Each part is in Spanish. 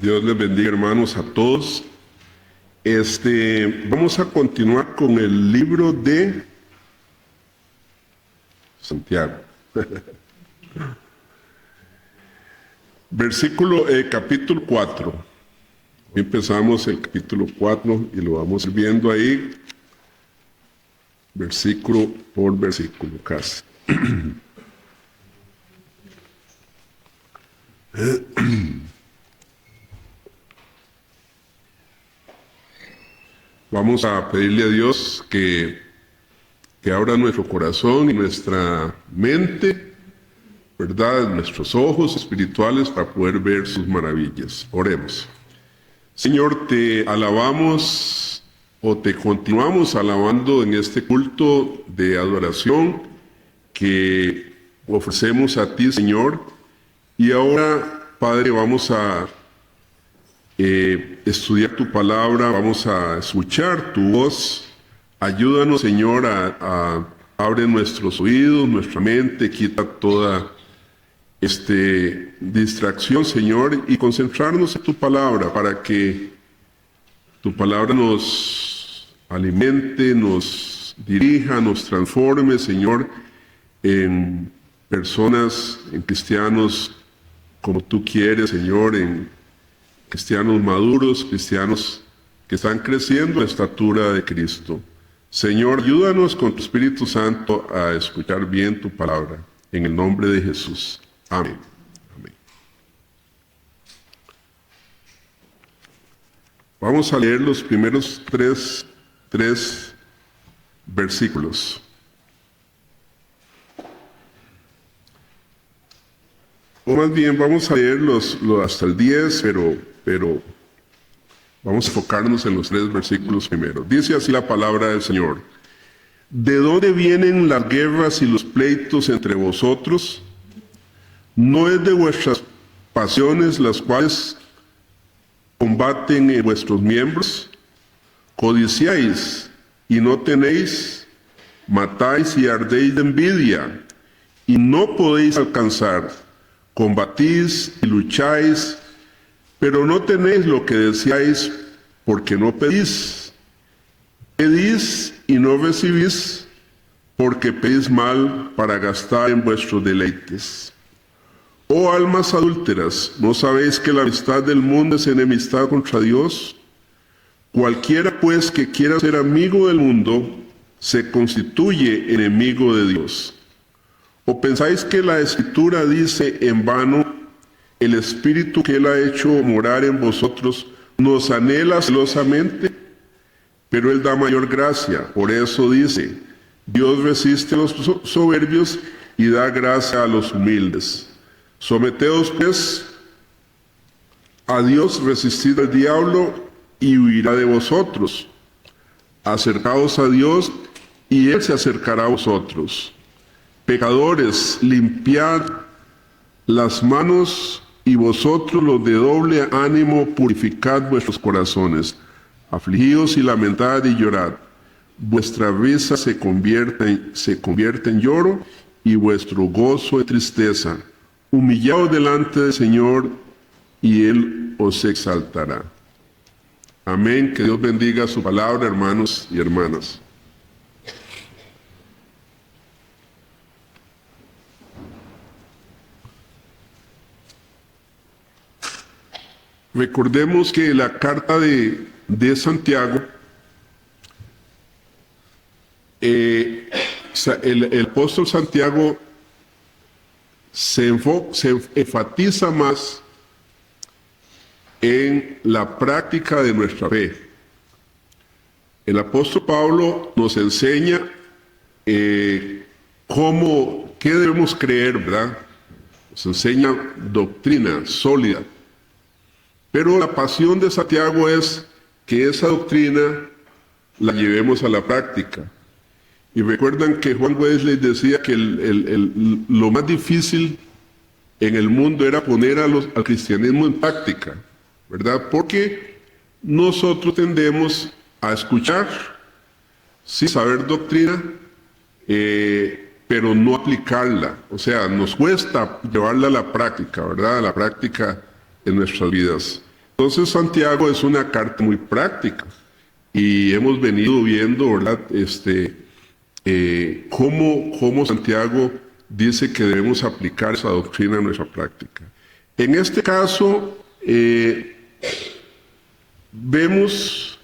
Dios les bendiga, hermanos, a todos. Vamos a continuar con el libro de Santiago. Capítulo 4. Hoy empezamos el capítulo 4 y lo vamos a ir viendo ahí, versículo por versículo, casi. Vamos a pedirle a Dios que abra nuestro corazón y nuestra mente, ¿verdad? Nuestros ojos espirituales para poder ver sus maravillas. Oremos. Señor, te alabamos o te continuamos alabando en este culto de adoración que ofrecemos a ti, Señor. Y ahora, Padre, vamos a estudiar tu palabra, vamos a escuchar tu voz. Ayúdanos, Señor, abre nuestros oídos, nuestra mente, quita toda distracción, Señor, y concentrarnos en tu palabra para que tu palabra nos alimente, nos dirija, nos transforme, Señor, en personas, en cristianos como tú quieres, Señor, en cristianos maduros, cristianos que están creciendo en la estatura de Cristo. Señor, ayúdanos con tu Espíritu Santo a escuchar bien tu palabra. En el nombre de Jesús. Amén. Amén. Vamos a leer los primeros tres versículos. O más bien, vamos a leer hasta el 10, pero vamos a enfocarnos en los 3 versículos primero. Dice así la palabra del Señor. ¿De dónde vienen las guerras y los pleitos entre vosotros? ¿No es de vuestras pasiones las cuales combaten en vuestros miembros? Codiciáis y no tenéis, matáis y ardéis de envidia y no podéis alcanzar. Combatís y lucháis, pero no tenéis lo que deseáis porque no pedís. Pedís y no recibís porque pedís mal para gastar en vuestros deleites. Oh almas adúlteras, ¿no sabéis que la amistad del mundo es enemistad contra Dios? Cualquiera pues que quiera ser amigo del mundo se constituye enemigo de Dios. ¿O pensáis que la Escritura dice en vano, el Espíritu que Él ha hecho morar en vosotros nos anhela celosamente? Pero Él da mayor gracia, por eso dice, Dios resiste a los soberbios y da gracia a los humildes. Someteos pues a Dios, resistid al diablo y huirá de vosotros. Acercaos a Dios y Él se acercará a vosotros. Pecadores, limpiad las manos y vosotros los de doble ánimo purificad vuestros corazones. Afligíos y lamentad y llorad. Vuestra risa se convierte en lloro y vuestro gozo en tristeza. Humillaos delante del Señor y Él os exaltará. Amén. Que Dios bendiga su palabra, hermanos y hermanas. Recordemos que la carta de Santiago, el apóstol Santiago se enfatiza más en la práctica de nuestra fe. El apóstol Pablo nos enseña qué debemos creer, ¿verdad? Nos enseña doctrina sólida. Pero la pasión de Santiago es que esa doctrina la llevemos a la práctica. Y recuerdan que Juan Wesley decía que lo más difícil en el mundo era poner al cristianismo en práctica, ¿verdad? Porque nosotros tendemos a escuchar, sí, saber doctrina, pero no aplicarla. O sea, nos cuesta llevarla a la práctica, ¿verdad? A la práctica en nuestras vidas. Entonces Santiago es una carta muy práctica y hemos venido viendo, ¿verdad? Cómo Santiago dice que debemos aplicar esa doctrina a nuestra práctica. En este caso, vemos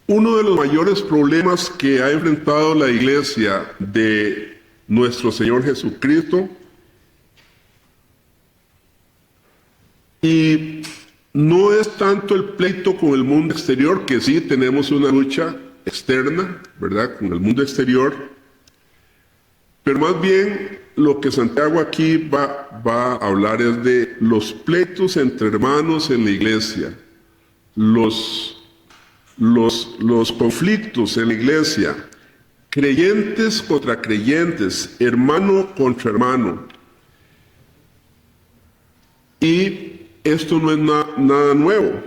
uno de los mayores problemas que ha enfrentado la iglesia de nuestro Señor Jesucristo, y no es tanto el pleito con el mundo exterior, que sí tenemos una lucha externa, ¿verdad?, con el mundo exterior, pero más bien lo que Santiago aquí va a hablar es de los pleitos entre hermanos en la iglesia, los conflictos en la iglesia, creyentes contra creyentes, hermano contra hermano. Y esto no es nada nuevo,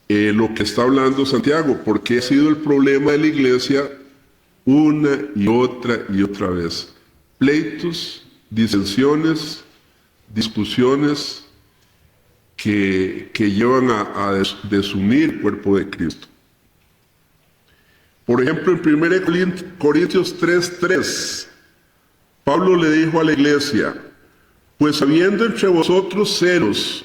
lo que está hablando Santiago, porque ha sido el problema de la iglesia una y otra vez. Pleitos, disensiones, discusiones que llevan a desunir el cuerpo de Cristo. Por ejemplo, en 1 Corintios 3:3, Pablo le dijo a la iglesia: pues habiendo entre vosotros celos,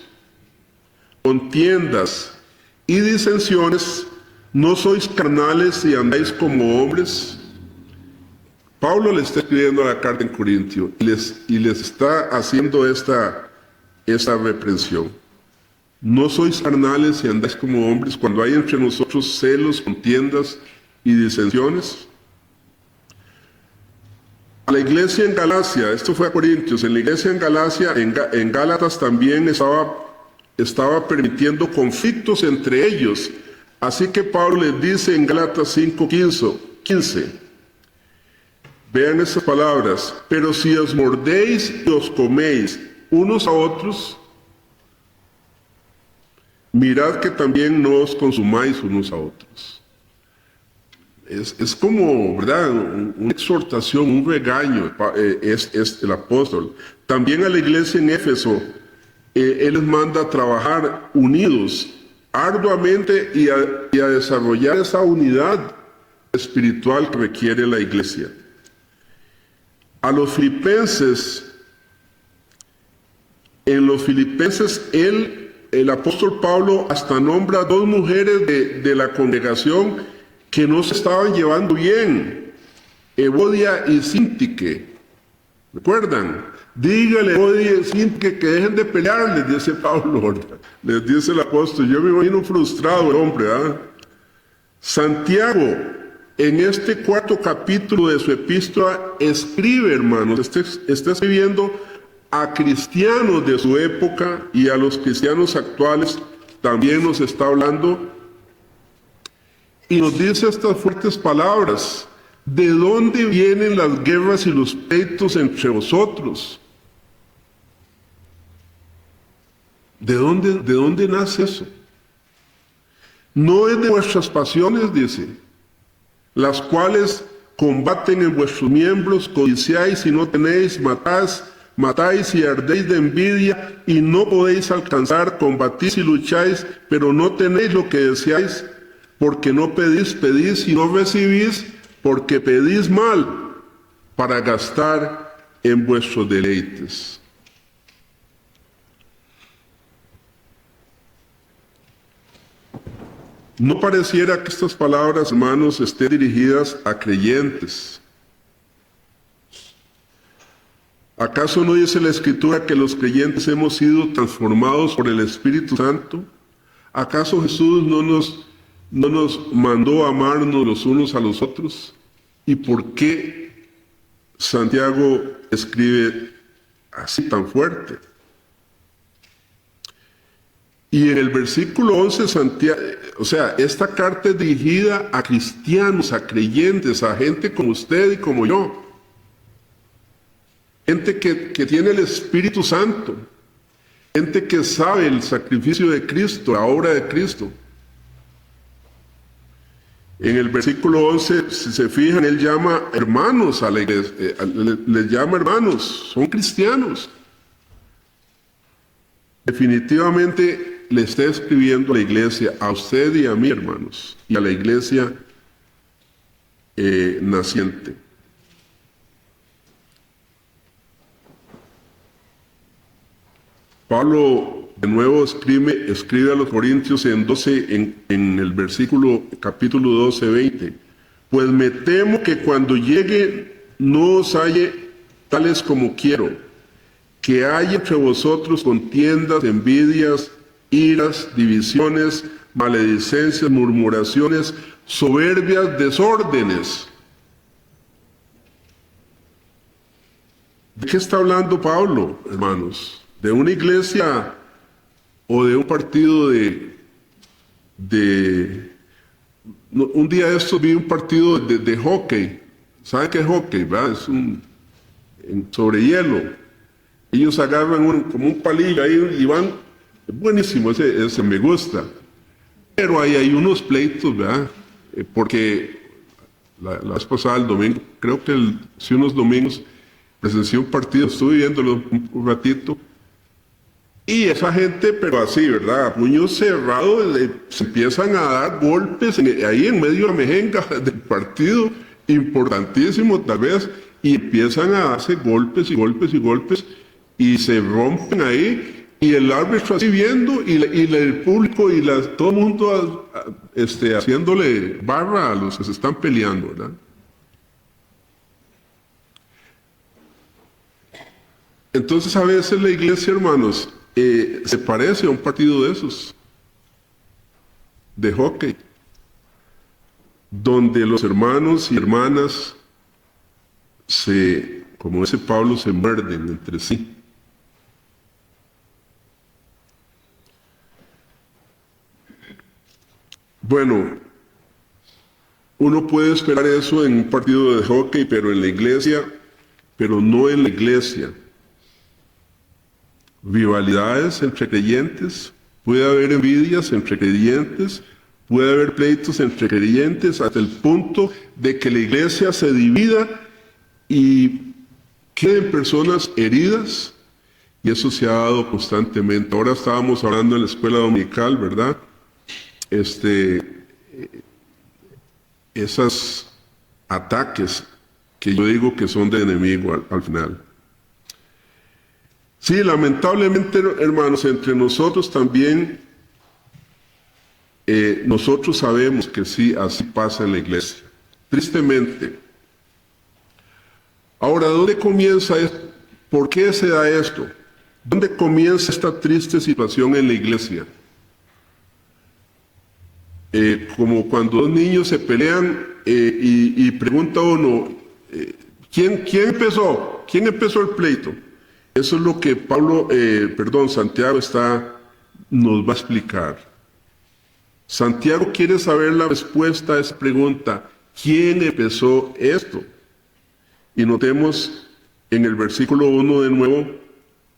contiendas y disensiones, ¿no sois carnales y andáis como hombres? Pablo le está escribiendo la carta en Corintio y les está haciendo esta reprensión. ¿No sois carnales y andáis como hombres cuando hay entre nosotros celos, contiendas y disensiones? A la iglesia en Galacia, esto fue a Corintios, en la iglesia en Galacia, en Gálatas también estaba permitiendo conflictos entre ellos. Así que Pablo les dice en Gálatas 5:15, vean esas palabras: pero si os mordéis y os coméis unos a otros, mirad que también no os consumáis unos a otros. Es como, ¿verdad?, una exhortación, un regaño, es el apóstol. También a la iglesia en Éfeso, él les manda a trabajar unidos arduamente y a desarrollar esa unidad espiritual que requiere la iglesia. A los filipenses, en los filipenses, el apóstol Pablo hasta nombra a 2 mujeres de la congregación que no se estaban llevando bien, Evodia y Síntique. ¿Recuerdan? Dígale a Evodia y Síntique que dejen de pelear, les dice Pablo, ¿verdad? Les dice el apóstol. Yo me imagino frustrado el hombre, ¿ah? Santiago, en este 4º capítulo de su epístola, escribe, hermanos, está escribiendo a cristianos de su época y a los cristianos actuales. También nos está hablando y nos dice estas fuertes palabras: ¿de dónde vienen las guerras y los pleitos entre vosotros? ¿De dónde nace eso? No es de vuestras pasiones, dice, las cuales combaten en vuestros miembros, codiciáis y no tenéis, matáis y ardéis de envidia y no podéis alcanzar, combatís y lucháis, pero no tenéis lo que deseáis, porque no pedís y no recibís, porque pedís mal para gastar en vuestros deleites. No pareciera que estas palabras, hermanos, estén dirigidas a creyentes. ¿Acaso no dice la Escritura que los creyentes hemos sido transformados por el Espíritu Santo? ¿Acaso Jesús no nos mandó a amarnos los unos a los otros? ¿Y por qué Santiago escribe así tan fuerte? Y en el versículo 11, Santiago, esta carta es dirigida a cristianos, a creyentes, a gente como usted y como yo. Gente que tiene el Espíritu Santo. Gente que sabe el sacrificio de Cristo, la obra de Cristo. En el versículo 11, si se fijan, él llama hermanos a la iglesia, les llama hermanos, son cristianos. definitivamente le está escribiendo a la iglesia, a usted y a mí, hermanos, y a la iglesia naciente. Pablo de nuevo escribe a los Corintios en el versículo capítulo 12, 20. Pues me temo que cuando llegue no os halle tales como quiero, que haya entre vosotros contiendas, envidias, iras, divisiones, maledicencias, murmuraciones, soberbias, desórdenes. ¿De qué está hablando Pablo, hermanos? ¿De una iglesia o de un partido un día de estos vi un partido de hockey? ¿Saben qué es hockey? ¿Verdad? Es sobre hielo. Ellos agarran como un palillo ahí y van. Buenísimo, ese me gusta. Pero ahí hay unos pleitos, ¿verdad? Porque la vez pasada, el domingo, creo que sí, unos domingos, presencié un partido, estuve viéndolo un ratito. Y esa gente, pero así, ¿verdad? A puño cerrado, se empiezan a dar golpes ahí en medio de la mejenga del partido, importantísimo tal vez, y empiezan a darse golpes y golpes y golpes, y se rompen ahí, y el árbitro así viendo, y el público y todo el mundo haciéndole barra a los que se están peleando, ¿verdad? Entonces a veces la iglesia, hermanos, se parece a un partido de esos, de hockey, donde los hermanos y hermanas como dice Pablo, se muerden entre sí. Bueno, uno puede esperar eso en un partido de hockey, pero en la iglesia, pero no en la iglesia. Rivalidades entre creyentes, puede haber envidias entre creyentes, puede haber pleitos entre creyentes, hasta el punto de que la iglesia se divida y queden personas heridas, y eso se ha dado constantemente. Ahora estábamos hablando en la escuela dominical, ¿verdad? Esos ataques que yo digo que son de enemigo al final. Sí, lamentablemente, hermanos, entre nosotros también, nosotros sabemos que sí, así pasa en la iglesia, tristemente. Ahora, ¿dónde comienza esto? ¿Por qué se da esto? ¿Dónde comienza esta triste situación en la iglesia? Como cuando dos niños se pelean y pregunta uno, ¿quién empezó? ¿Quién empezó el pleito? Eso es lo que Santiago nos va a explicar. Santiago quiere saber la respuesta a esa pregunta, ¿quién empezó esto? Y notemos en el versículo 1 de nuevo,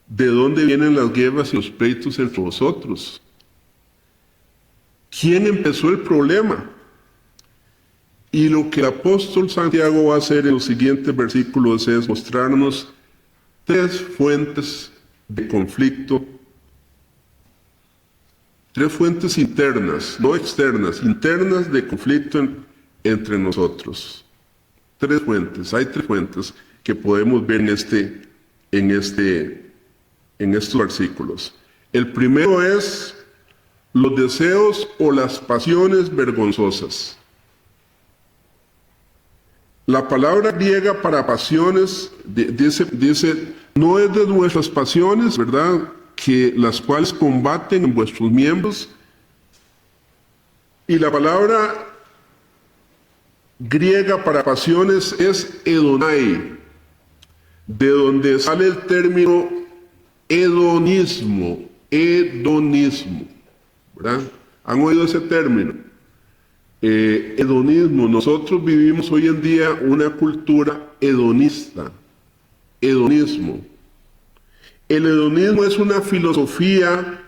¿de dónde vienen las guerras y los pleitos entre vosotros? ¿Quién empezó el problema? Y lo que el apóstol Santiago va a hacer en los siguientes versículos es mostrarnos tres fuentes de conflicto, tres fuentes internas, no externas, internas de conflicto entre nosotros. Hay tres fuentes que podemos ver en estos versículos. El primero es los deseos o las pasiones vergonzosas. La palabra griega para pasiones dice, no es de nuestras pasiones, ¿verdad?, que las cuales combaten en vuestros miembros. Y la palabra griega para pasiones es hedonai, de donde sale el término hedonismo, ¿verdad? ¿Han oído ese término? Hedonismo. Nosotros vivimos hoy en día una cultura hedonista. Hedonismo. El hedonismo es una filosofía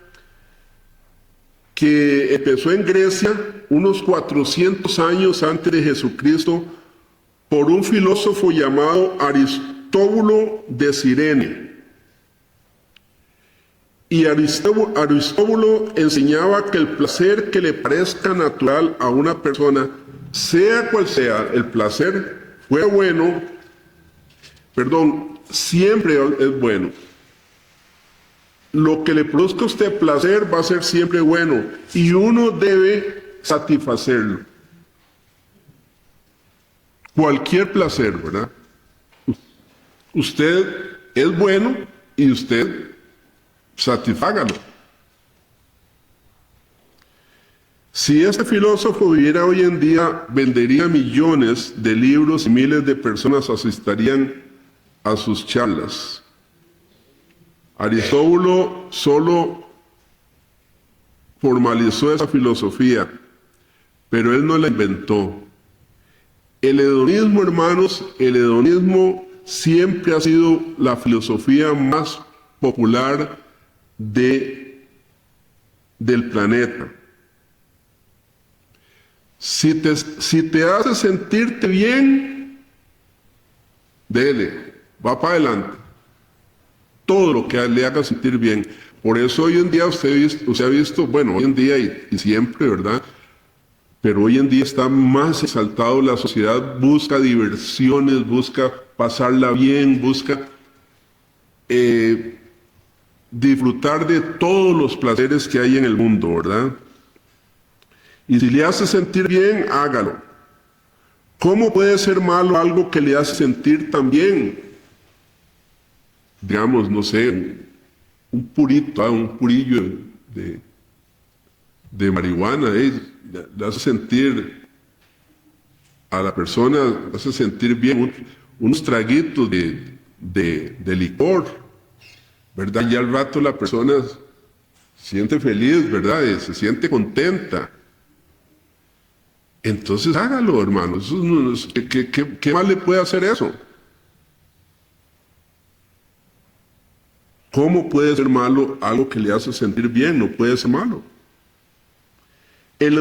que empezó en Grecia unos 400 años antes de Jesucristo por un filósofo llamado Aristóbulo de Cirene. Y Aristóbulo enseñaba que el placer que le parezca natural a una persona, sea cual sea el placer, siempre es bueno. Lo que le produzca a usted placer va a ser siempre bueno y uno debe satisfacerlo. Cualquier placer, ¿verdad? Usted es bueno y usted satisfágalo. Si este filósofo viviera hoy en día, vendería millones de libros y miles de personas asistirían a sus charlas. Aristóbulo solo formalizó esa filosofía, pero él no la inventó. El hedonismo, hermanos, el hedonismo siempre ha sido la filosofía más popular del planeta. Si te hace sentirte bien, dele, va para adelante. Todo lo que le haga sentir bien. Por eso hoy en día usted ha visto, bueno, hoy en día y siempre, ¿verdad? Pero hoy en día está más exaltado, la sociedad busca diversiones, busca pasarla bien, busca disfrutar de todos los placeres que hay en el mundo, ¿verdad? Y si le hace sentir bien, hágalo. ¿Cómo puede ser malo algo que le hace sentir tan bien? Digamos, no sé, un purillo de marihuana, le hace sentir a la persona, le hace sentir bien unos traguitos de licor, ¿verdad? Y al rato la persona se siente feliz, ¿verdad? Se siente contenta. Entonces hágalo, hermanos. ¿Qué mal le puede hacer eso? ¿Cómo puede ser malo algo que le hace sentir bien? No puede ser malo. El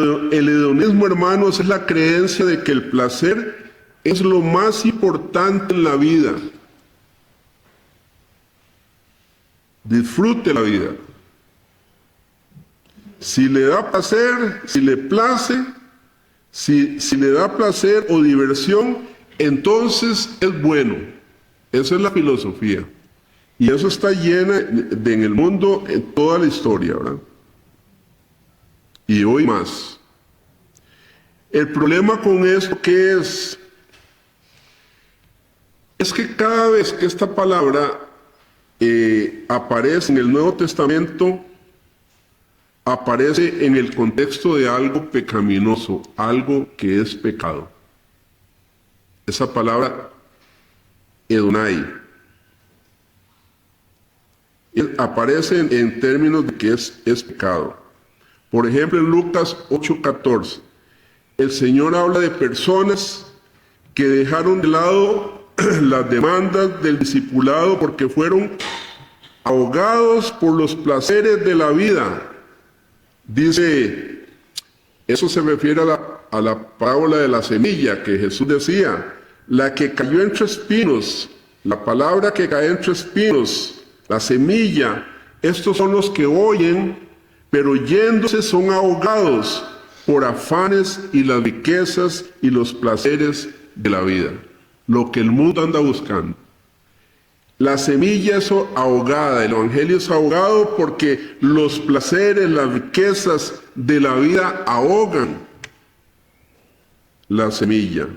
hedonismo, hermanos, es la creencia de que el placer es lo más importante en la vida. Disfrute la vida. Si le da placer, si le place, si le da placer o diversión, entonces es bueno. Esa es la filosofía. Y eso está llena en el mundo, en toda la historia, ¿verdad? Y hoy más. El problema con esto, ¿qué es? Es que cada vez que esta palabra aparece en el Nuevo Testamento, aparece en el contexto de algo pecaminoso, algo que es pecado. Esa palabra, Edonai, aparece en términos de que es pecado. Por ejemplo, en Lucas 8:14, el Señor habla de personas que dejaron de lado las demandas del discipulado porque fueron ahogados por los placeres de la vida. Dice, eso se refiere a la parábola de la semilla que Jesús decía, la que cayó entre espinos, la palabra que cae entre espinos, la semilla, estos son los que oyen, pero yéndose son ahogados por afanes y las riquezas y los placeres de la vida, lo que el mundo anda buscando. La semilla es ahogada, el evangelio es ahogado porque los placeres, las riquezas de la vida ahogan la semilla.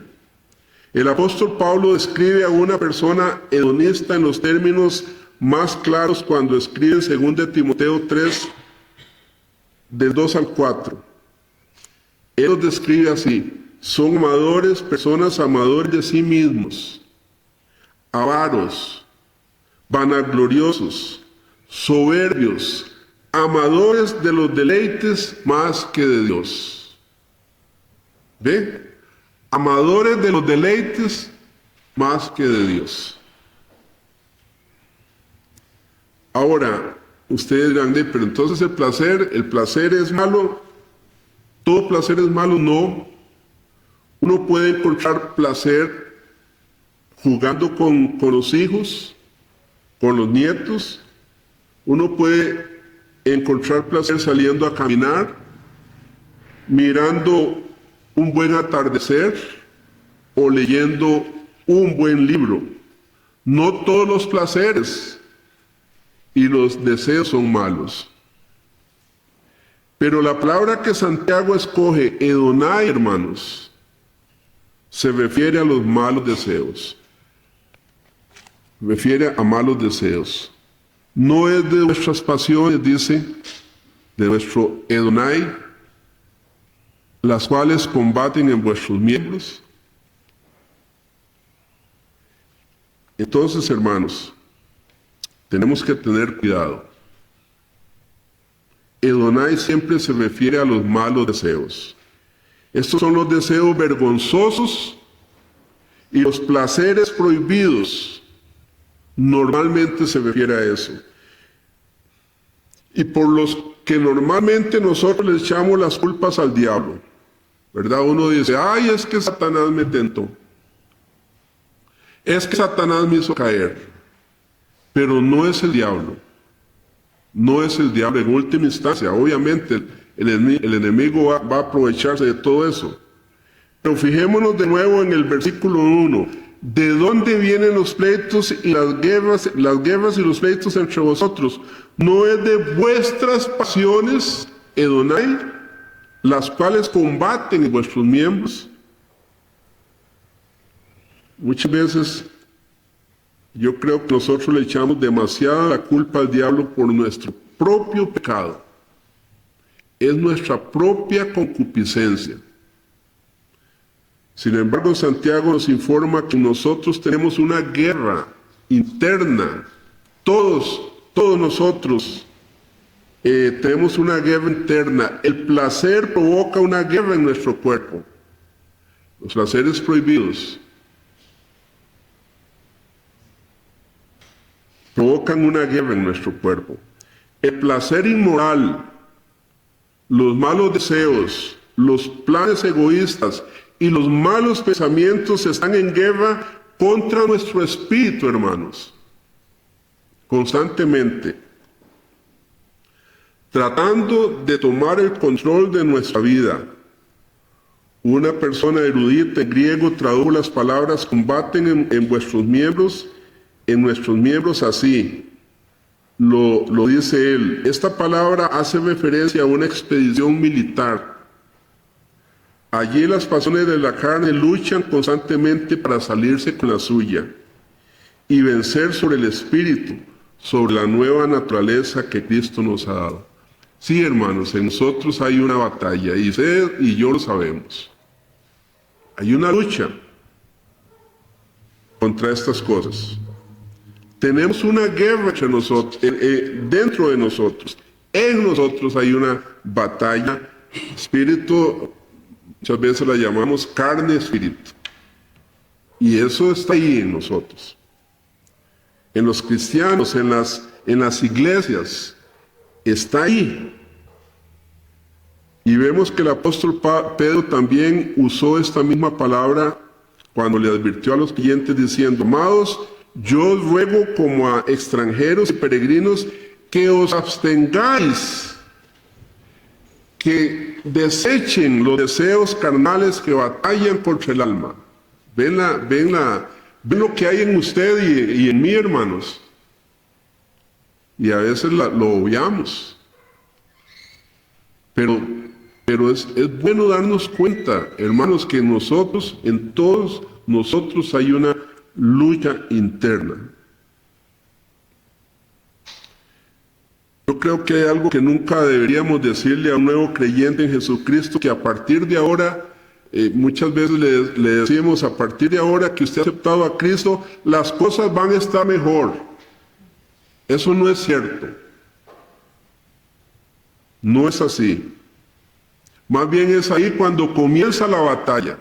El apóstol Pablo describe a una persona hedonista en los términos más claros cuando escribe en 2 Timoteo 3, del 2 al 4. Él los describe así: son amadores, personas amadores de sí mismos, avaros, vanagloriosos, soberbios, amadores de los deleites más que de Dios. ¿Ve? Amadores de los deleites más que de Dios. Ahora, ustedes dirán, pero entonces el placer es malo. ¿Todo placer es malo? No. Uno puede encontrar placer jugando con los hijos, con los nietos. Uno puede encontrar placer saliendo a caminar, mirando un buen atardecer o leyendo un buen libro. No todos los placeres y los deseos son malos. Pero la palabra que Santiago escoge, Edonai, hermanos, se refiere a los malos deseos. Refiere a malos deseos. No es de vuestras pasiones, dice, de vuestro Edonai, las cuales combaten en vuestros miembros. Entonces, hermanos, tenemos que tener cuidado. Edonai siempre se refiere a los malos deseos. Estos son los deseos vergonzosos y los placeres prohibidos. Normalmente se refiere a eso. Y por los que normalmente nosotros le echamos las culpas al diablo, ¿verdad? Uno dice, ay, es que Satanás me tentó. Es que Satanás me hizo caer. Pero no es el diablo. No es el diablo en última instancia. Obviamente el enemigo va a aprovecharse de todo eso. Pero fijémonos de nuevo en el versículo 1. ¿De dónde vienen los pleitos y las guerras y los pleitos entre vosotros? ¿No es de vuestras pasiones, Edonai, las cuales combaten en vuestros miembros? Muchas veces yo creo que nosotros le echamos demasiada la culpa al diablo por nuestro propio pecado. Es nuestra propia concupiscencia. Sin embargo, Santiago nos informa que nosotros tenemos una guerra interna. Todos nosotros tenemos una guerra interna. El placer provoca una guerra en nuestro cuerpo. Los placeres prohibidos provocan una guerra en nuestro cuerpo. El placer inmoral, los malos deseos, los planes egoístas y los malos pensamientos están en guerra contra nuestro espíritu, hermanos. Constantemente. Tratando de tomar el control de nuestra vida. Una persona erudita en griego tradujo las palabras combaten en vuestros miembros, en nuestros miembros así. Lo dice él. Esta palabra hace referencia a una expedición militar. Allí las pasiones de la carne luchan constantemente para salirse con la suya y vencer sobre el espíritu, sobre la nueva naturaleza que Cristo nos ha dado. Sí, hermanos, en nosotros hay una batalla y usted y yo lo sabemos. Hay una lucha contra estas cosas. Tenemos una guerra entre nosotros, dentro de nosotros. En nosotros hay una batalla. Espíritu, muchas veces la llamamos carne-espíritu. Y eso está ahí en nosotros. En los cristianos, en las iglesias, está ahí. Y vemos que el apóstol Pedro también usó esta misma palabra cuando le advirtió a los creyentes diciendo, amados, yo os ruego como a extranjeros y peregrinos que os abstengáis, que desechen los deseos carnales que batallan contra el alma. Ven lo que hay en usted y en mí, hermanos. Y a veces lo obviamos. Pero es bueno darnos cuenta, hermanos, que en todos nosotros hay una lucha interna. Yo creo que hay algo que nunca deberíamos decirle a un nuevo creyente en Jesucristo, que a partir de ahora, muchas veces le decimos, a partir de ahora que usted ha aceptado a Cristo, las cosas van a estar mejor. Eso no es cierto. No es así. Más bien es ahí cuando comienza la batalla.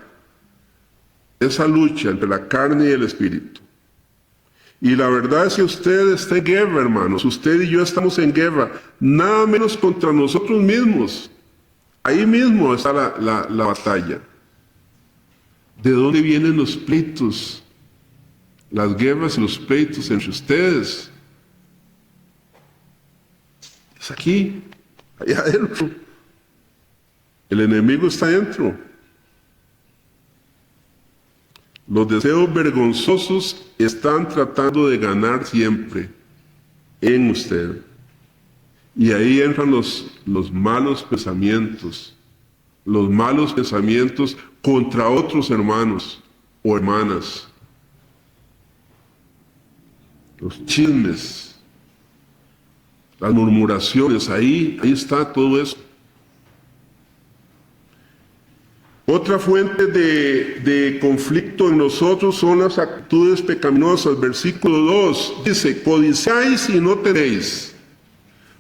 Esa lucha entre la carne y el espíritu. Y la verdad es que usted está en guerra, hermanos. Usted y yo estamos en guerra. Nada menos contra nosotros mismos. Ahí mismo está la batalla. ¿De dónde vienen los pleitos? Las guerras y los pleitos entre ustedes. Es aquí, allá adentro. El enemigo está dentro. Los deseos vergonzosos están tratando de ganar siempre en usted. Y ahí entran los malos pensamientos contra otros hermanos o hermanas. Los chismes, las murmuraciones, ahí está todo eso. Otra fuente de conflicto en nosotros son las actitudes pecaminosas. Versículo 2 dice: codiciáis y no tenéis,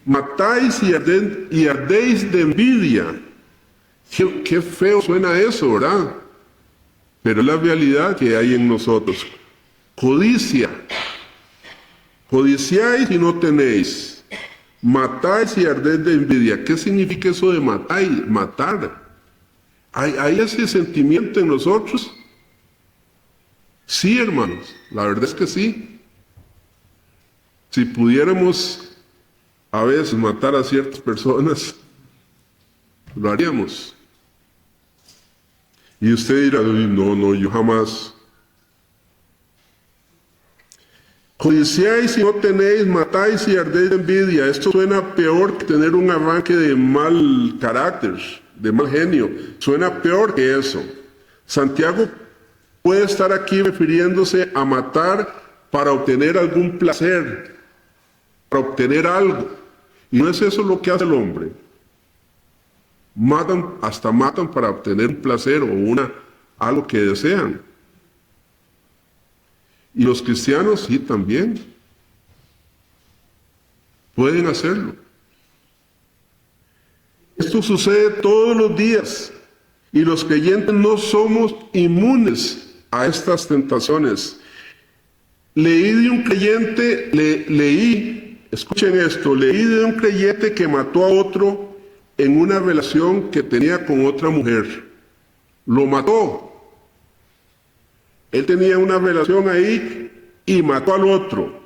matáis y ardéis de envidia. Qué feo suena eso, ¿verdad? Pero es la realidad que hay en nosotros. Codicia. Codiciáis y no tenéis, matáis y ardéis de envidia. ¿Qué significa eso de matar? ¿Hay ese sentimiento en nosotros? Sí, hermanos, la verdad es que sí. Si pudiéramos a veces matar a ciertas personas, lo haríamos. Y usted dirá: no, yo jamás. Codiciáis y no tenéis, matáis y ardéis de envidia. Esto suena peor que tener un arranque de mal carácter, de mal genio. Suena peor que eso. Santiago puede estar aquí refiriéndose a matar para obtener algún placer, para obtener algo. Y no es eso lo que hace el hombre. Matan para obtener un placer o algo que desean. Y los cristianos sí también pueden hacerlo. Esto sucede todos los días y los creyentes no somos inmunes a estas tentaciones. Leí de un creyente que mató a otro en una relación que tenía con otra mujer. Lo mató. Él tenía una relación ahí y mató al otro.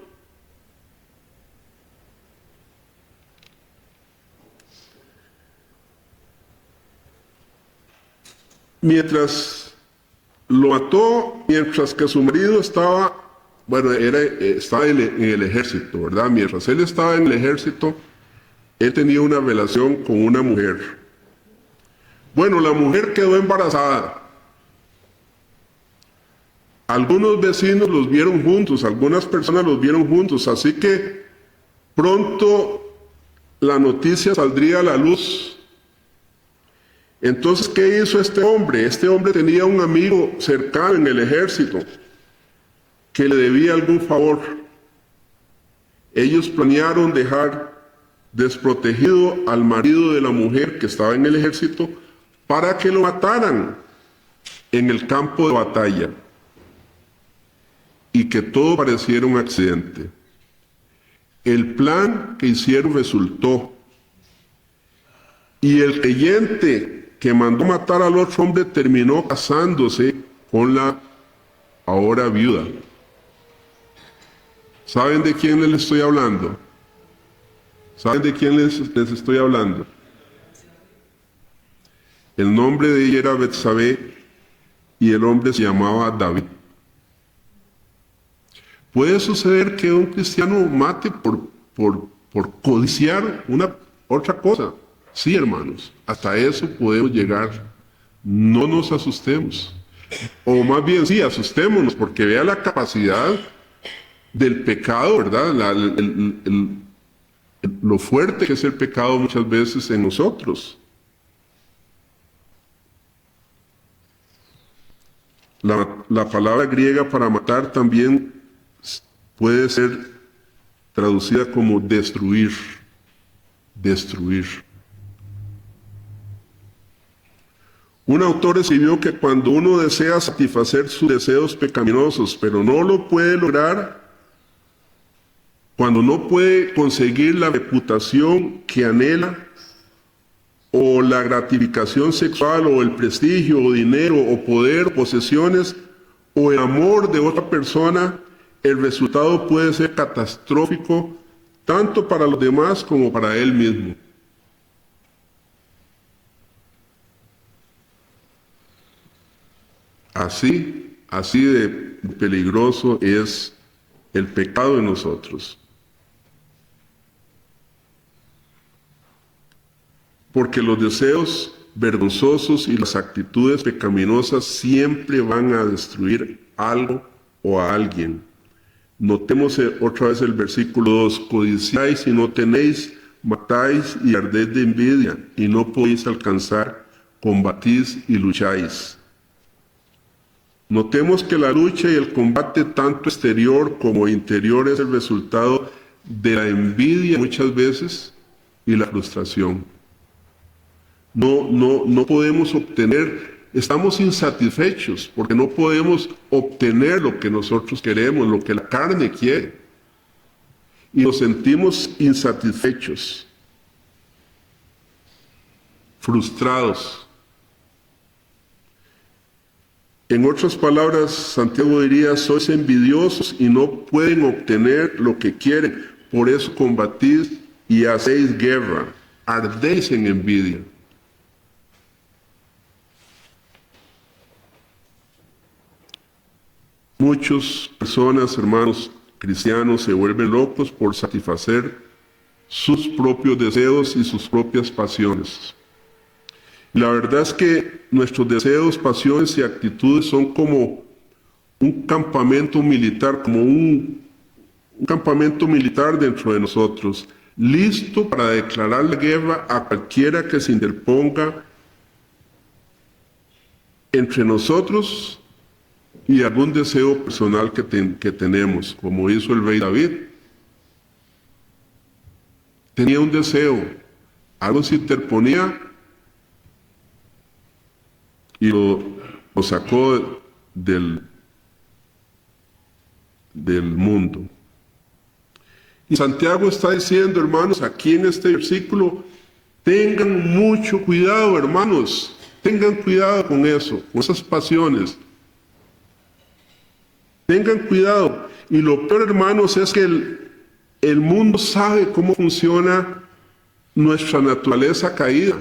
Mientras lo mató, mientras que su marido estaba en el ejército, ¿verdad? Mientras él estaba en el ejército, él tenía una relación con una mujer. Bueno, la mujer quedó embarazada. Algunos vecinos los vieron juntos, algunas personas los vieron juntos, así que pronto la noticia saldría a la luz. Entonces, ¿qué hizo este hombre? Este hombre tenía un amigo cercano en el ejército que le debía algún favor. Ellos planearon dejar desprotegido al marido de la mujer que estaba en el ejército para que lo mataran en el campo de batalla. Y que todo pareciera un accidente. El plan que hicieron resultó. Y el creyente que mandó matar al otro hombre terminó casándose con la ahora viuda. ¿Saben de quién les estoy hablando? ¿Saben de quién les estoy hablando? El nombre de ella era Betsabé y el hombre se llamaba David. Puede suceder que un cristiano mate por codiciar otra cosa. Sí, hermanos, hasta eso podemos llegar. No nos asustemos. O más bien sí, asustémonos, porque vea la capacidad del pecado, ¿verdad? Lo fuerte que es el pecado muchas veces en nosotros. La palabra griega para matar también puede ser traducida como destruir. Destruir. Un autor escribió que cuando uno desea satisfacer sus deseos pecaminosos, pero no lo puede lograr, cuando no puede conseguir la reputación que anhela, o la gratificación sexual, o el prestigio, o dinero, o poder, o posesiones, o el amor de otra persona, el resultado puede ser catastrófico, tanto para los demás como para él mismo. Así de peligroso es el pecado en nosotros. Porque los deseos vergonzosos y las actitudes pecaminosas siempre van a destruir algo o a alguien. Notemos otra vez el versículo 2. Codiciáis y no tenéis, matáis y ardéis de envidia, y no podéis alcanzar, combatís y lucháis. Notemos que la lucha y el combate tanto exterior como interior es el resultado de la envidia muchas veces y la frustración. No podemos obtener, estamos insatisfechos porque no podemos obtener lo que nosotros queremos, lo que la carne quiere. Y nos sentimos insatisfechos, frustrados. En otras palabras, Santiago diría, sois envidiosos y no pueden obtener lo que quieren, por eso combatís y hacéis guerra, ardéis en envidia. Muchas personas, hermanos cristianos, se vuelven locos por satisfacer sus propios deseos y sus propias pasiones. La verdad es que nuestros deseos, pasiones y actitudes son como un campamento militar, como un campamento militar dentro de nosotros, listo para declarar la guerra a cualquiera que se interponga entre nosotros y algún deseo personal que tenemos, como hizo el rey David. Tenía un deseo, algo se interponía y lo sacó del mundo. Y Santiago está diciendo, hermanos, aquí en este versículo, tengan mucho cuidado, hermanos, tengan cuidado con eso, con esas pasiones. Tengan cuidado. Y lo peor, hermanos, es que el mundo sabe cómo funciona nuestra naturaleza caída.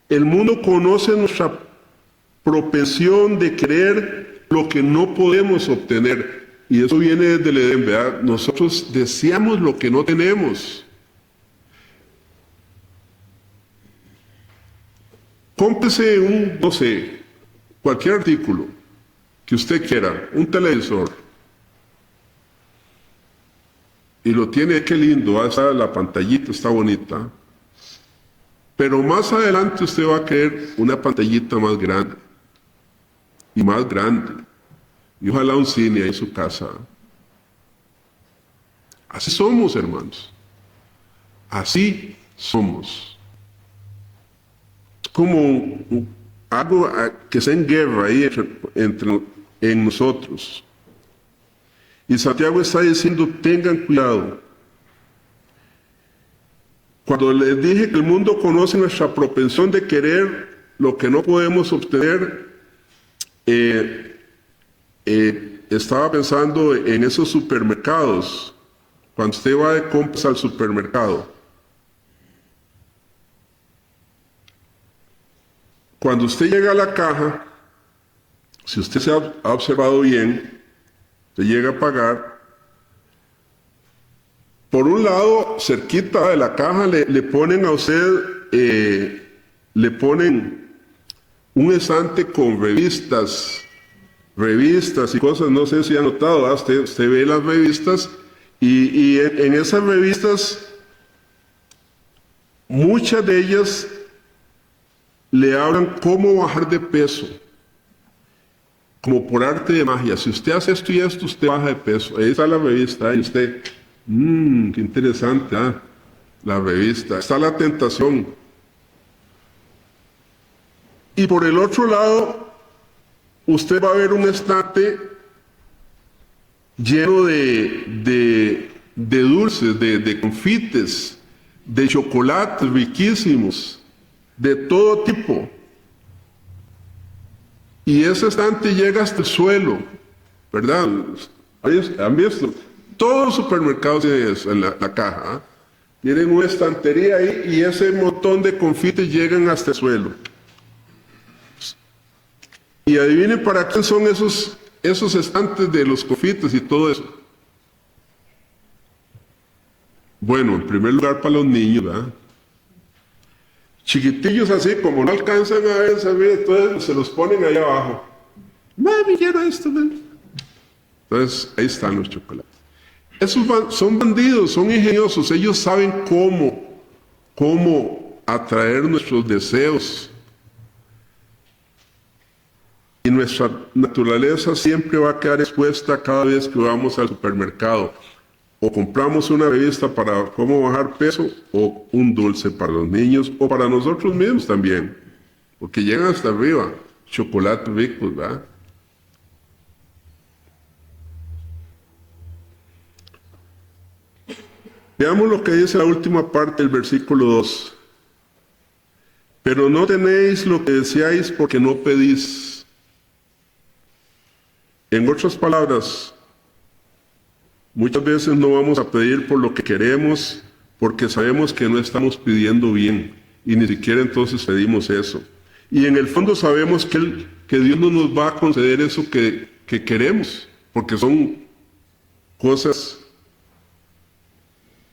El mundo conoce nuestra propensión de querer lo que no podemos obtener. Y eso viene desde el Edén, ¿verdad? Nosotros deseamos lo que no tenemos. Cómprese no sé, cualquier artículo que usted quiera, un televisor. Y lo tiene, qué lindo, la pantallita está bonita. Pero más adelante usted va a querer una pantallita más grande. Y más grande. Y ojalá un cine ahí en su casa. Así somos, hermanos. Así somos. Es como algo que está en guerra ahí en nosotros. Y Santiago está diciendo, tengan cuidado. Cuando les dije que el mundo conoce nuestra propensión de querer lo que no podemos obtener, estaba pensando en esos supermercados. Cuando usted va de compras al supermercado, cuando usted llega a la caja, si usted se ha observado bien, se llega a pagar. Por un lado, cerquita de la caja le ponen a usted, le ponen un estante con revistas y cosas, no sé si ha notado, usted ve las revistas y en esas revistas, muchas de ellas le hablan cómo bajar de peso, como por arte de magia. Si usted hace esto y esto, usted baja de peso. Ahí está la revista y usted, qué interesante, la revista. Está la tentación. Y por el otro lado, usted va a ver un estante lleno de dulces, de confites, de chocolates riquísimos, de todo tipo. Y ese estante llega hasta el suelo, ¿verdad? ¿Han visto? Todos los supermercados tienen eso en la caja. ¿Ah? Tienen una estantería ahí y ese montón de confites llegan hasta el suelo. Y adivinen para qué son esos estantes de los confites y todo eso. Bueno, en primer lugar para los niños, ¿verdad? Chiquitillos así, como no alcanzan a ver, entonces se los ponen ahí abajo. Mami, quiero esto, man. Entonces, ahí están los chocolates. Esos son bandidos, son ingeniosos, ellos saben cómo atraer nuestros deseos. Y nuestra naturaleza siempre va a quedar expuesta cada vez que vamos al supermercado. O compramos una revista para cómo bajar peso, o un dulce para los niños, o para nosotros mismos también. Porque llegan hasta arriba, chocolates ricos, ¿verdad? Veamos lo que dice la última parte del versículo 2. Pero no tenéis lo que deseáis porque no pedís. En otras palabras, muchas veces no vamos a pedir por lo que queremos porque sabemos que no estamos pidiendo bien y ni siquiera entonces pedimos eso. Y en el fondo sabemos que Dios no nos va a conceder eso que queremos porque son cosas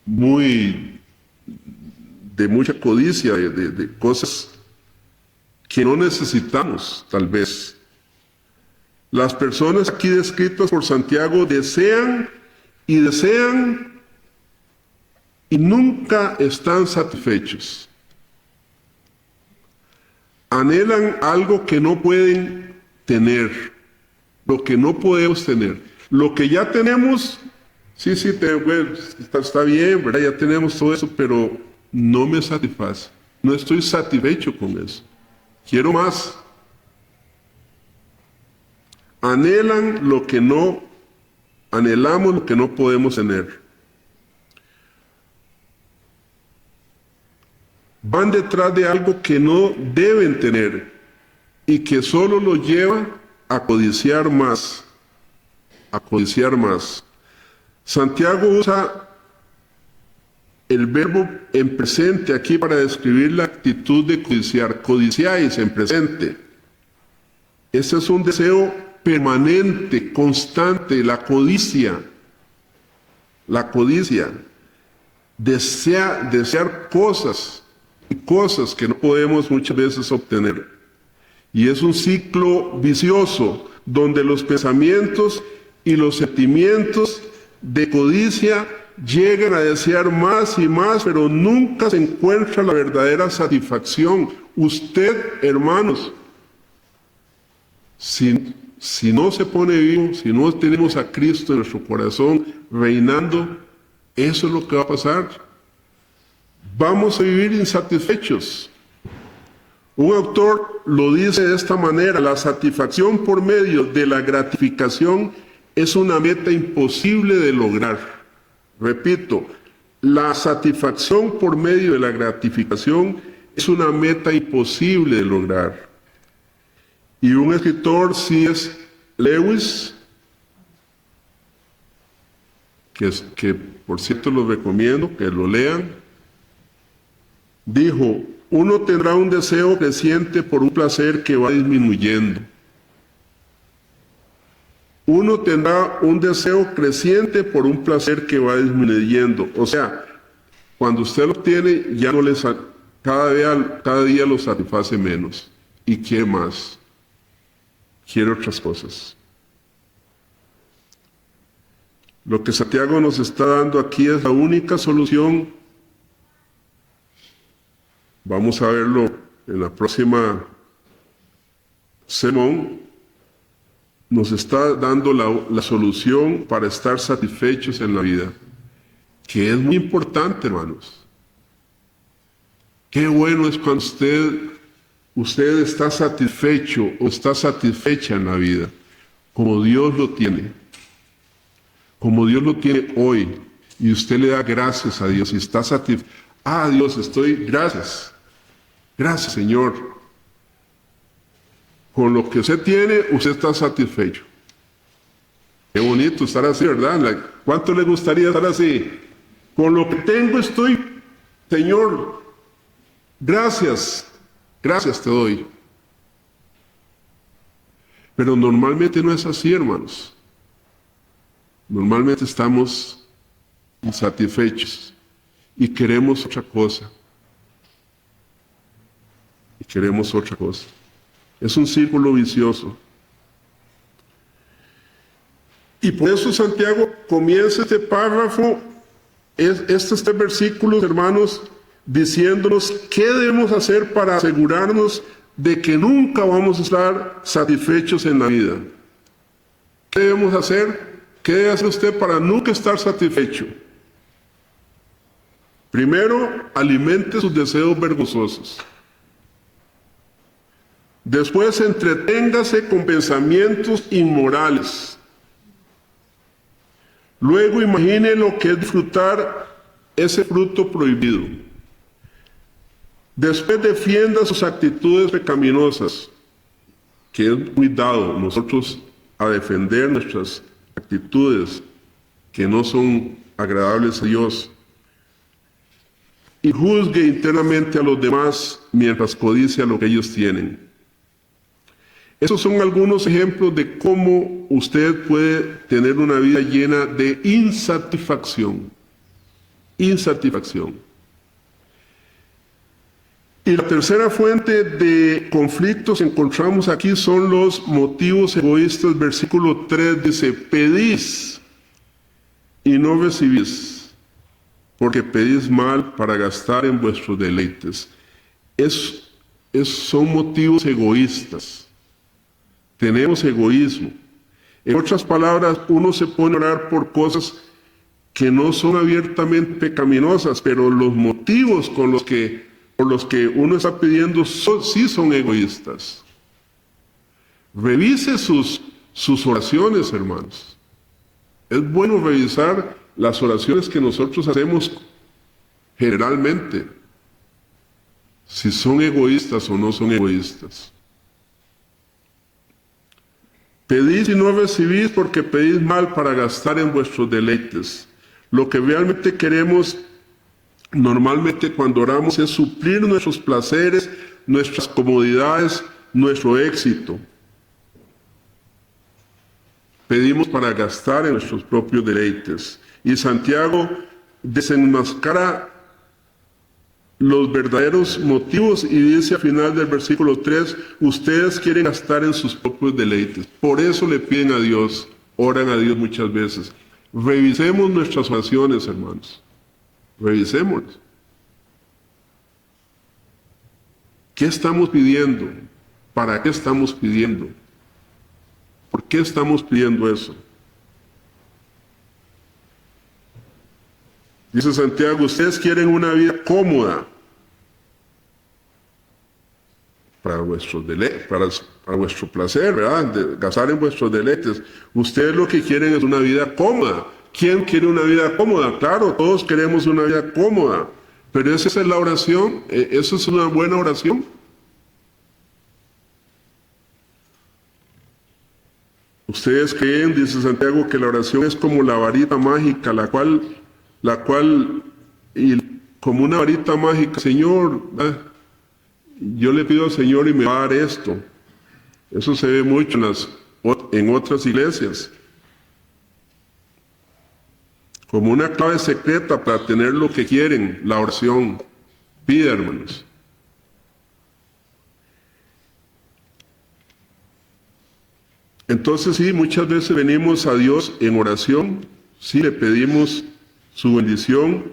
de mucha codicia, de cosas que no necesitamos, tal vez. Las personas aquí descritas por Santiago desean y desean y nunca están satisfechos. Anhelan algo que no pueden tener, lo que no podemos tener. Lo que ya tenemos, sí, bueno, está bien, ¿verdad? Ya tenemos todo eso, pero no me satisface. No estoy satisfecho con eso. Quiero más. Anhelamos lo que no podemos tener. Van detrás de algo que no deben tener y que solo los lleva a codiciar más. A codiciar más. Santiago usa el verbo en presente aquí para describir la actitud de codiciar. Codiciáis en presente. Ese es un deseo permanente, constante, la codicia. La codicia. Desear cosas y cosas que no podemos muchas veces obtener. Y es un ciclo vicioso donde los pensamientos y los sentimientos de codicia llegan a desear más y más, pero nunca se encuentra la verdadera satisfacción. Usted, hermanos, si no se pone vivo, si no tenemos a Cristo en nuestro corazón reinando, eso es lo que va a pasar. Vamos a vivir insatisfechos. Un autor lo dice de esta manera: la satisfacción por medio de la gratificación es una meta imposible de lograr. Repito, la satisfacción por medio de la gratificación es una meta imposible de lograr. Y un escritor, C.S. Lewis, que por cierto los recomiendo que lo lean, dijo: uno tendrá un deseo creciente por un placer que va disminuyendo. Uno tendrá un deseo creciente por un placer que va disminuyendo. O sea, cuando usted lo tiene, ya no cada día lo satisface menos. Y quiere más. Quiere otras cosas. Lo que Santiago nos está dando aquí es la única solución. Vamos a verlo en la próxima sermón. Nos está dando la solución para estar satisfechos en la vida, que es muy importante, hermanos. Qué bueno es cuando usted está satisfecho o está satisfecha en la vida, como Dios lo tiene. Como Dios lo tiene hoy, y usted le da gracias a Dios y está satisfecho. Dios, gracias. Gracias, Señor. Con lo que usted tiene, usted está satisfecho. Qué bonito estar así, ¿verdad? ¿Cuánto le gustaría estar así? Con lo que tengo estoy, Señor, gracias, gracias te doy. Pero normalmente no es así, hermanos. Normalmente estamos insatisfechos y queremos otra cosa. Y queremos otra cosa. Es un círculo vicioso. Y por eso Santiago comienza este párrafo, estos 3 versículos, hermanos, diciéndonos qué debemos hacer para asegurarnos de que nunca vamos a estar satisfechos en la vida. ¿Qué debemos hacer? ¿Qué debe hacer usted para nunca estar satisfecho? Primero, alimente sus deseos vergonzosos. Después, entreténgase con pensamientos inmorales. Luego, imagine lo que es disfrutar ese fruto prohibido. Después, defienda sus actitudes pecaminosas, que es muy dado nosotros a defender nuestras actitudes que no son agradables a Dios. Y juzgue internamente a los demás mientras codicia lo que ellos tienen. Esos son algunos ejemplos de cómo usted puede tener una vida llena de insatisfacción. Insatisfacción. Y la tercera fuente de conflictos encontramos aquí son los motivos egoístas. Versículo 3 dice, pedís y no recibís, porque pedís mal para gastar en vuestros deleites. Son motivos egoístas. Tenemos egoísmo. En otras palabras, uno se pone a orar por cosas que no son abiertamente pecaminosas, pero los motivos por los que uno está pidiendo sí son egoístas. Revise sus oraciones, hermanos. Es bueno revisar las oraciones que nosotros hacemos generalmente, si son egoístas o no son egoístas. Pedís y no recibís porque pedís mal para gastar en vuestros deleites. Lo que realmente queremos normalmente cuando oramos es suplir nuestros placeres, nuestras comodidades, nuestro éxito. Pedimos para gastar en nuestros propios deleites. Y Santiago desenmascara los verdaderos motivos y dice al final del versículo 3, ustedes quieren gastar en sus propios deleites. Por eso le piden a Dios, oran a Dios muchas veces. Revisemos nuestras oraciones, hermanos. Revisémoslas. ¿Qué estamos pidiendo? ¿Para qué estamos pidiendo? ¿Por qué estamos pidiendo eso? Dice Santiago, ustedes quieren una vida cómoda para vuestro placer, ¿verdad? De gastar en vuestros deleites. Ustedes lo que quieren es una vida cómoda. ¿Quién quiere una vida cómoda? Claro, todos queremos una vida cómoda. Pero esa es la oración. ¿Eso es una buena oración? Ustedes creen, dice Santiago, que la oración es como la varita mágica, la cual, y como una varita mágica, Señor, yo le pido al Señor y me va a dar esto. Eso se ve mucho en otras iglesias. Como una clave secreta para tener lo que quieren, la oración. Pide, hermanos. Entonces sí, muchas veces venimos a Dios en oración, sí le pedimos su bendición,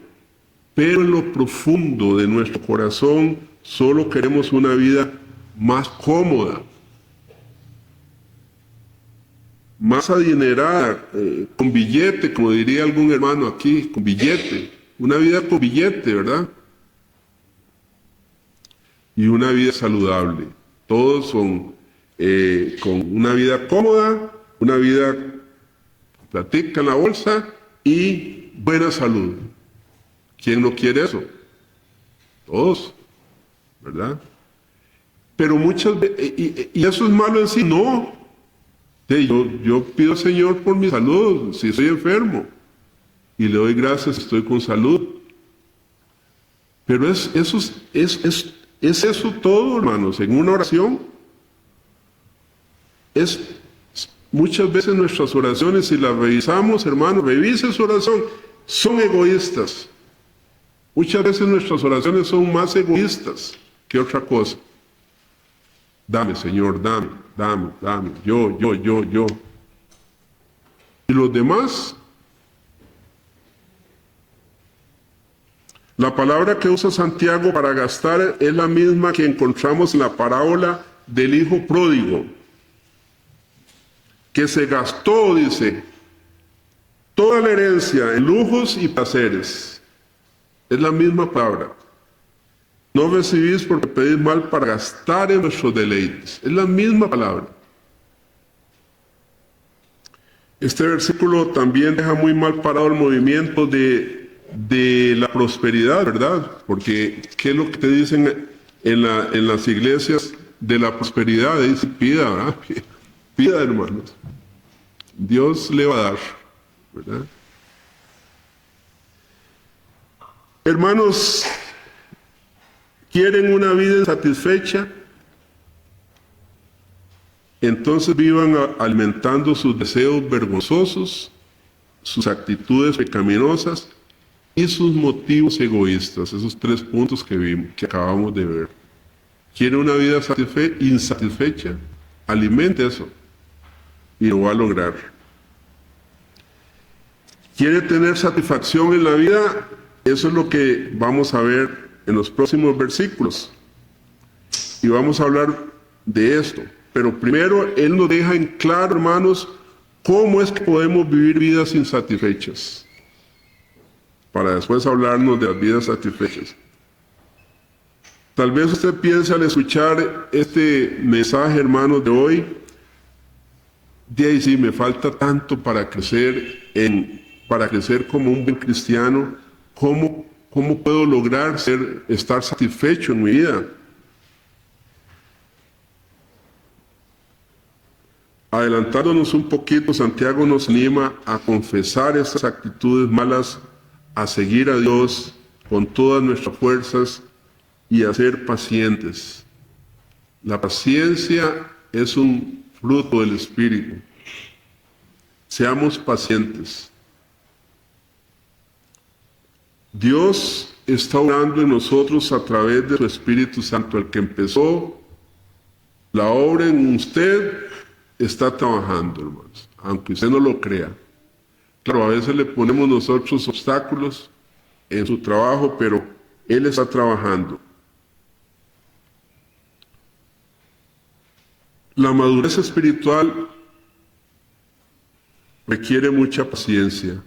pero en lo profundo de nuestro corazón solo queremos una vida más cómoda, más adinerada, con billete, como diría algún hermano aquí, con billete, una vida con billete, ¿verdad? Y una vida saludable. Todos son con una vida cómoda, una vida platica en la bolsa y buena salud. ¿Quién no quiere eso? Todos, ¿verdad? Pero muchas veces, y eso es malo en sí, no. Yo pido al Señor por mi salud, si estoy enfermo, y le doy gracias si estoy con salud. Pero es eso todo, hermanos, en una oración. Muchas veces nuestras oraciones, si las revisamos, hermanos, revise su oración, son egoístas. Muchas veces nuestras oraciones son más egoístas que otra cosa. Dame, Señor, dame, yo. Y los demás, la palabra que usa Santiago para gastar es la misma que encontramos en la parábola del hijo pródigo, que se gastó, dice, toda la herencia en lujos y placeres. Es la misma palabra. No recibís porque pedís mal para gastar en vuestros deleites. Es la misma palabra. Este versículo también deja muy mal parado el movimiento de la prosperidad, ¿verdad? Porque, ¿qué es lo que te dicen en las iglesias de la prosperidad? Dice, pida, ¿verdad? Pida, hermanos. Dios le va a dar, ¿verdad? Hermanos, ¿quieren una vida insatisfecha? Entonces vivan alimentando sus deseos vergonzosos, sus actitudes pecaminosas y sus motivos egoístas. Esos 3 puntos que acabamos de ver. ¿Quiere una vida insatisfecha? Alimente eso y lo va a lograr. ¿Quiere tener satisfacción en la vida? Eso es lo que vamos a ver en los próximos versículos. Y vamos a hablar de esto. Pero primero, Él nos deja en claro, hermanos, cómo es que podemos vivir vidas insatisfechas. Para después hablarnos de las vidas satisfechas. Tal vez usted piense al escuchar este mensaje, hermanos, de hoy, de ahí sí, me falta tanto para crecer como un buen cristiano. ¿Cómo puedo lograr estar satisfecho en mi vida? Adelantándonos un poquito, Santiago nos anima a confesar estas actitudes malas, a seguir a Dios con todas nuestras fuerzas y a ser pacientes. La paciencia es un fruto del Espíritu. Seamos pacientes. Dios está obrando en nosotros a través de su Espíritu Santo. El que empezó la obra en usted está trabajando, hermanos, aunque usted no lo crea. Claro, a veces le ponemos nosotros obstáculos en su trabajo, pero Él está trabajando. La madurez espiritual requiere mucha paciencia.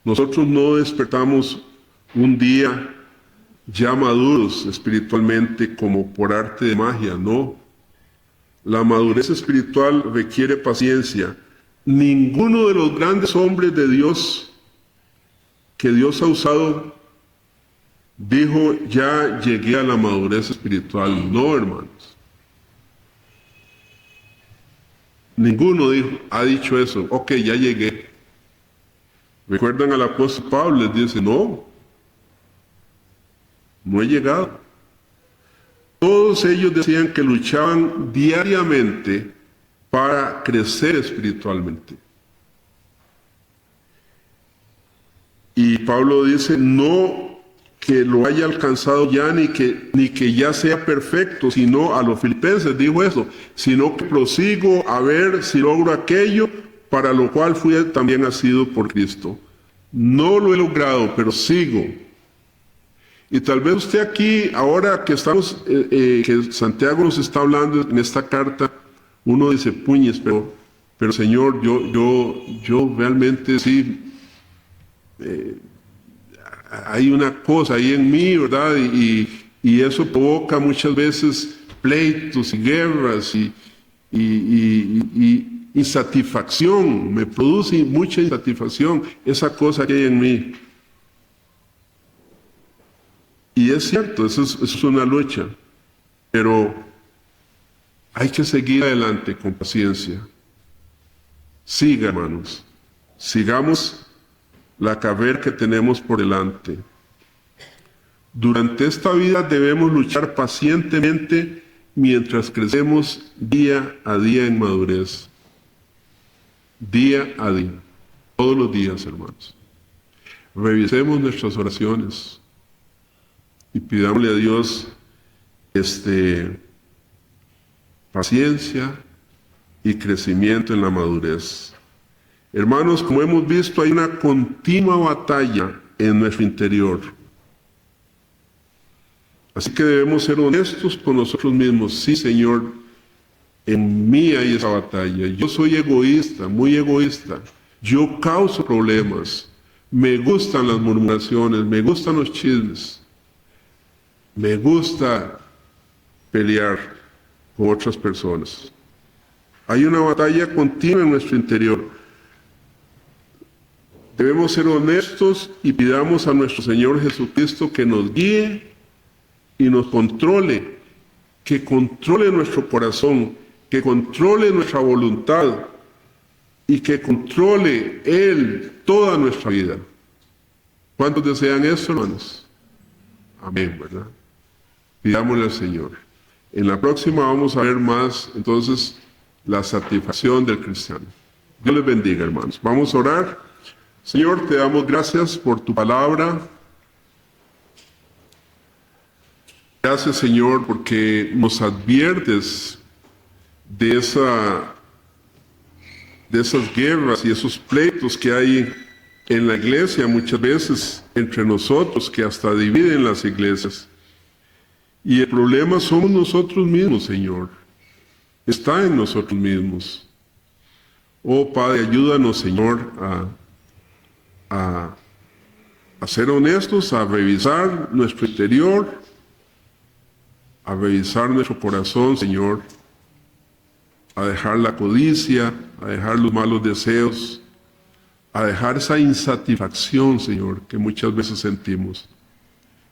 Nosotros no despertamos un día ya maduros espiritualmente como por arte de magia, no. La madurez espiritual requiere paciencia. Ninguno de los grandes hombres de Dios que Dios ha usado dijo, ya llegué a la madurez espiritual. No, hermanos. Ninguno ha dicho eso. Ok, ya llegué. ¿Recuerdan al apóstol Pablo? Les dice, no he llegado. Todos ellos decían que luchaban diariamente para crecer espiritualmente. Y Pablo dice, no que lo haya alcanzado ya, ni que ya sea perfecto, sino a los filipenses dijo eso, sino que prosigo a ver si logro aquello para lo cual fui también asido por Cristo. No lo he logrado, pero sigo. Y tal vez usted aquí, ahora que estamos, que Santiago nos está hablando en esta carta, uno dice, puñes, pero Señor, yo realmente sí, hay una cosa ahí en mí, ¿verdad? Y eso provoca muchas veces pleitos y guerras y insatisfacción, me produce mucha insatisfacción esa cosa que hay en mí. Y es cierto, eso es una lucha, pero hay que seguir adelante con paciencia. Siga, hermanos. Sigamos la carrera que tenemos por delante. Durante esta vida debemos luchar pacientemente mientras crecemos día a día en madurez. Día a día. Todos los días, hermanos. Revisemos nuestras oraciones y pidámosle a Dios paciencia y crecimiento en la madurez. Hermanos, como hemos visto, hay una continua batalla en nuestro interior. Así que debemos ser honestos con nosotros mismos. Sí, Señor, en mí hay esa batalla. Yo soy egoísta, muy egoísta. Yo causo problemas. Me gustan las murmuraciones, me gustan los chismes. Me gusta pelear con otras personas. Hay una batalla continua en nuestro interior. Debemos ser honestos y pidamos a nuestro Señor Jesucristo que nos guíe y nos controle, que controle nuestro corazón, que controle nuestra voluntad y que controle Él toda nuestra vida. ¿Cuántos desean eso, hermanos? Amén, ¿verdad? Pidámosle al Señor. En la próxima vamos a ver más, entonces, la satisfacción del cristiano. Dios les bendiga, hermanos. Vamos a orar. Señor, te damos gracias por tu palabra. Gracias, Señor, porque nos adviertes de esas guerras y esos pleitos que hay en la iglesia muchas veces entre nosotros, que hasta dividen las iglesias. Y el problema somos nosotros mismos, Señor. Está en nosotros mismos. Oh Padre, ayúdanos, Señor, a ser honestos, a revisar nuestro interior, a revisar nuestro corazón, Señor, a dejar la codicia, a dejar los malos deseos, a dejar esa insatisfacción, Señor, que muchas veces sentimos.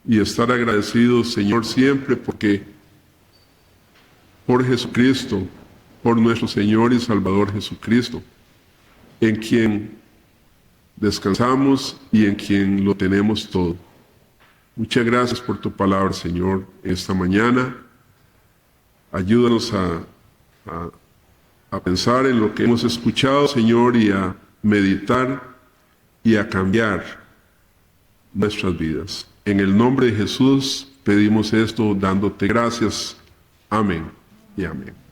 Y estar agradecidos, Señor, siempre porque por Jesucristo, por nuestro Señor y Salvador Jesucristo, en quien descansamos y en quien lo tenemos todo. Muchas gracias por tu palabra, Señor, esta mañana. Ayúdanos a pensar en lo que hemos escuchado, Señor, y a meditar y a cambiar nuestras vidas. En el nombre de Jesús pedimos esto dándote gracias. Amén y amén.